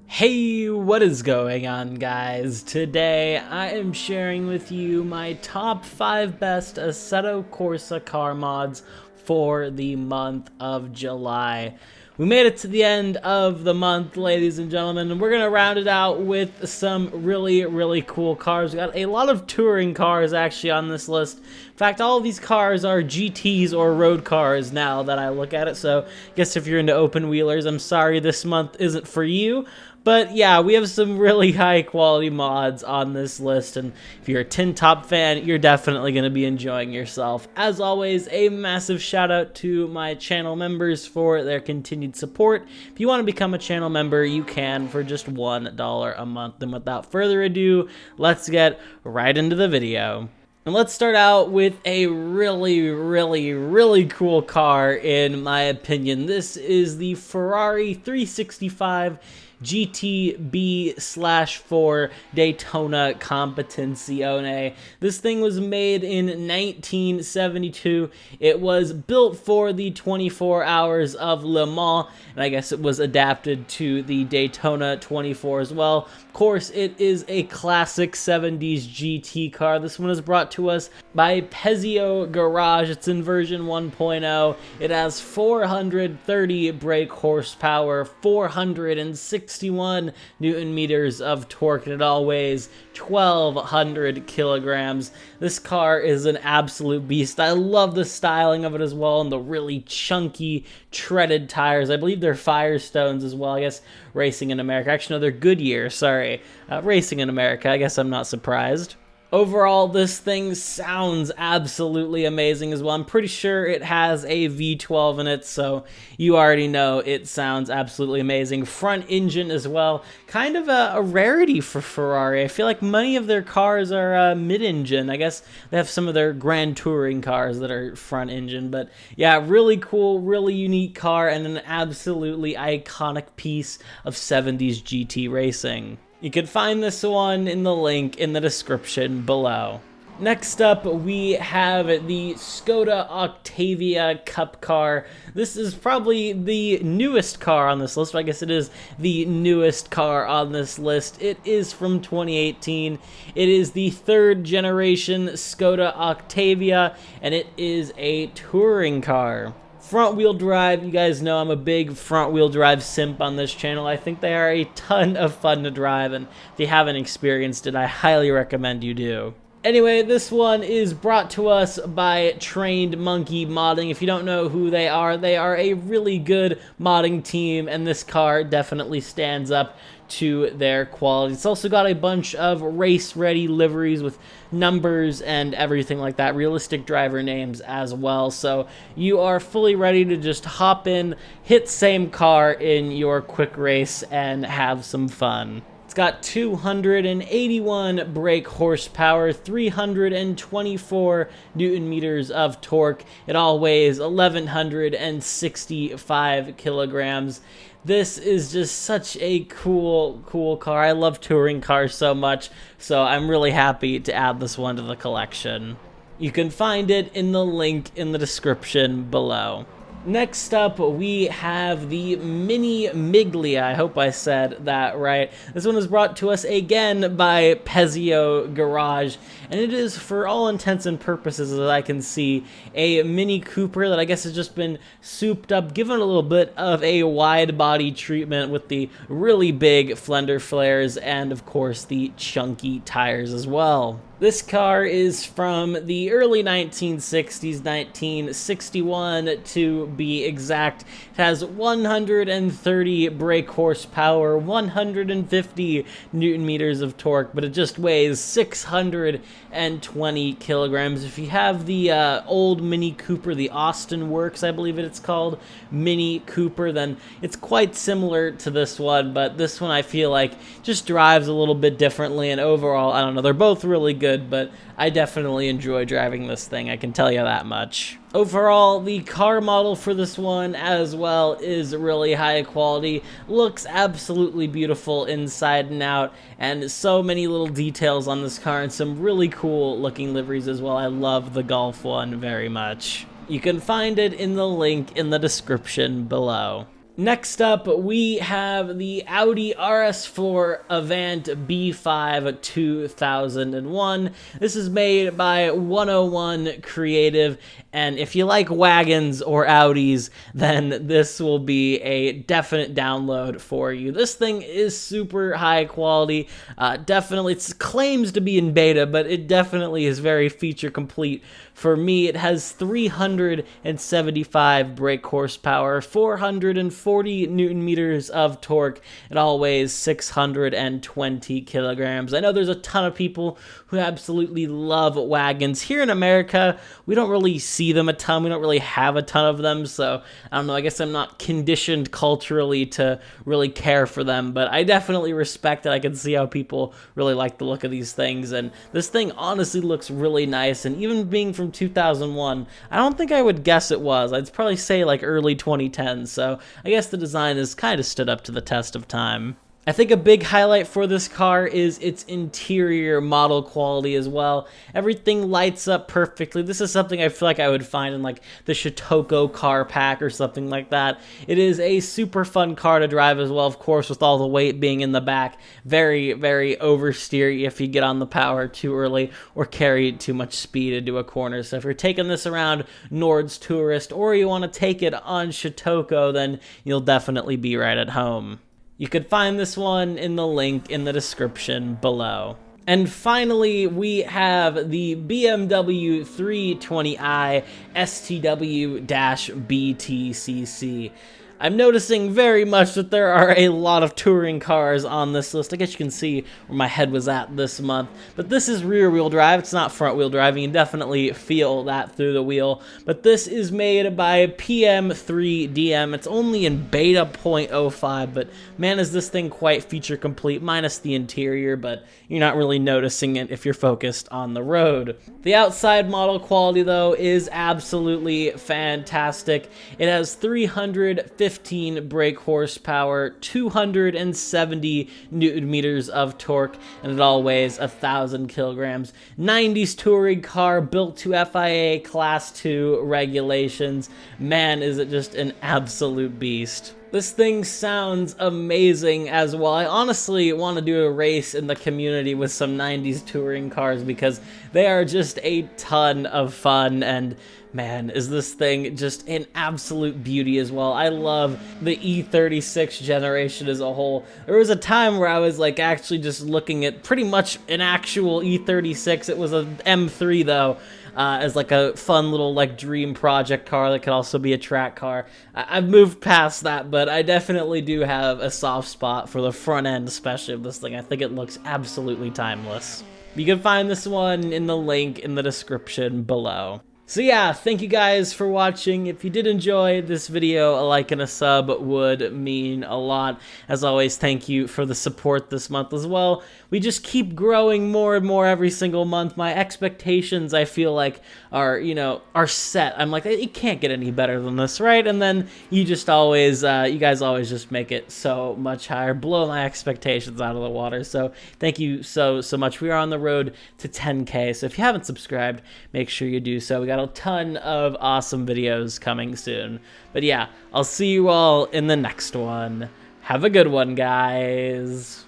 Hey, what is going on, guys? Today I am sharing with you my top 5 best Assetto Corsa car mods for the month of July. We made it to the end of the month, ladies and gentlemen, and we're going to round it out with some really cool cars. We got a lot of touring cars actually on this list. In fact, all of these cars are GTs or road cars now that I look at it, so I guess if you're into open wheelers, I'm sorry this month isn't for you. But yeah, we have some really high quality mods on this list, and if you're a Tin Top fan, you're definitely going to be enjoying yourself. As always, a massive shout out to my channel members for their continued support. If you want to become a channel member, you can for just $1 a month. And without further ado, let's get right into the video. And let's start out with a really cool car, in my opinion. This is the Ferrari 365 GTB/4 Daytona Competizione. This thing was made in 1972. It was built for the 24 Hours of Le Mans, and I guess it was adapted to the Daytona 24 as well. Of course, it is a classic 70s GT car. This one is brought to us by Pezio Garage. It's in version 1.0. It has 430 brake horsepower, 461 Newton meters of torque, and it all weighs 1,200 kilograms. This car is an absolute beast. I love the styling of it as well, and the really chunky, treaded tires. I believe they're Firestones as well. I guess Racing in America. Actually, no, they're Goodyear. Sorry. Racing in America. I guess I'm not surprised. Overall, this thing sounds absolutely amazing as well. I'm pretty sure it has a V12 in it, so you already know it sounds absolutely amazing. Front engine as well. Kind of a rarity for Ferrari. I feel like many of their cars are mid-engine. I guess they have some of their Grand Touring cars that are front engine. But yeah, really cool, really unique car, and an absolutely iconic piece of 70s GT racing. You can find this one in the link in the description below. Next up, we have the Skoda Octavia Cup car. This is probably the newest car on this list. I guess it is the newest car on this list. It is from 2018. It is the 3rd generation Skoda Octavia, and it is a touring car. Front-wheel drive, you guys know I'm a big front-wheel drive simp on this channel. I think they are a ton of fun to drive, and if you haven't experienced it, I highly recommend you do. Anyway, this one is brought to us by Trained Monkey Modding. If you don't know who they are a really good modding team, and this car definitely stands up to their quality. It's also got a bunch of race-ready liveries with numbers and everything like that, realistic driver names as well, so you are fully ready to just hop in, hit same car in your quick race, and have some fun. It's got 281 brake horsepower, 324 Newton meters of torque. It all weighs 1,165 kilograms. This is just such a cool car. I love touring cars so much, so I'm really happy to add this one to the collection. You can find it in the link in the description below. Next up, we have the Mini Miglia. I hope I said that right. This one was brought to us again by Pezio Garage, and it is, for all intents and purposes, as I can see, a Mini Cooper that I guess has just been souped up, given a little bit of a wide body treatment with the really big fender flares and, of course, the chunky tires as well. This car is from the early 1960s, 1961 to be exact. It has 130 brake horsepower, 150 Newton meters of torque, but it just weighs 620 kilograms. If you have the old Mini Cooper, the Austin Works, I believe it's called, Mini Cooper, then it's quite similar to this one, but this one I feel like just drives a little bit differently, and overall, I don't know, they're both really good, but I definitely enjoy driving this thing, I can tell you that much. Overall, the car model for this one as well is really high quality, looks absolutely beautiful inside and out, and so many little details on this car and some really cool looking liveries as well. I love the Golf one very much. You can find it in the link in the description below. Next up, we have the Audi RS4 Avant B5 2001. This is made by 101 Creative, and if you like wagons or Audis, then this will be a definite download for you. This thing is super high quality. Definitely, it claims to be in beta, but it definitely is very feature complete. For me, it has 375 brake horsepower, 440 Newton meters of torque. It all weighs 620 kilograms. I know there's a ton of people who absolutely love wagons. Here in America, we don't really see them a ton. We don't really have a ton of them, so I don't know. I guess I'm not conditioned culturally to really care for them, but I definitely respect it. I can see how people really like the look of these things, and this thing honestly looks really nice, and even being from 2001, I don't think I would guess it was. I'd probably say like early 2010s, so I guess the design has kind of stood up to the test of time. I think a big highlight for this car is its interior model quality as well. Everything lights up perfectly. This is something I feel like I would find in like the Shitoko car pack or something like that. It is a super fun car to drive as well, of course, with all the weight being in the back. Very, very oversteer if you get on the power too early or carry too much speed into a corner. So if you're taking this around Nord's Tourist or you want to take it on Shitoko, then you'll definitely be right at home. You could find this one in the link in the description below. And finally, we have the BMW 320i STW BTCC. I'm noticing very much that there are a lot of touring cars on this list. I guess you can see where my head was at this month. But this is rear-wheel drive. It's not front-wheel drive. You can definitely feel that through the wheel. But this is made by PM3DM. It's only in beta 0.05, but man, is this thing quite feature complete, minus the interior, but you're not really noticing it if you're focused on the road. The outside model quality, though, is absolutely fantastic. It has 315 brake horsepower, 270 Newton meters of torque, and it all weighs 1,000 kilograms. 90s touring car built to FIA Class 2 regulations. Man, is it just an absolute beast. This thing sounds amazing as well. I honestly want to do a race in the community with some 90s touring cars because they are just a ton of fun, and man, is this thing just an absolute beauty as well. I love the E36 generation as a whole. There was a time where I was like actually just looking at pretty much an actual E36. It was an M3 though. As like a fun little like dream project car that could also be a track car. I've moved past that, but I definitely do have a soft spot for the front end, especially of this thing. I think it looks absolutely timeless. You can find this one in the link in the description below. So yeah, thank you guys for watching. If you did enjoy this video, a like and a sub would mean a lot. As always, thank you for the support this month as well. We just keep growing more and more every single month. My expectations, I feel like, are set. I'm like, it can't get any better than this, right? And then you just always, you guys always just make it so much higher, blow my expectations out of the water. So thank you so much. We are on the road to 10K. So if you haven't subscribed, make sure you do so. We got a ton of awesome videos coming soon. But yeah, I'll see you all in the next one. Have a good one, guys.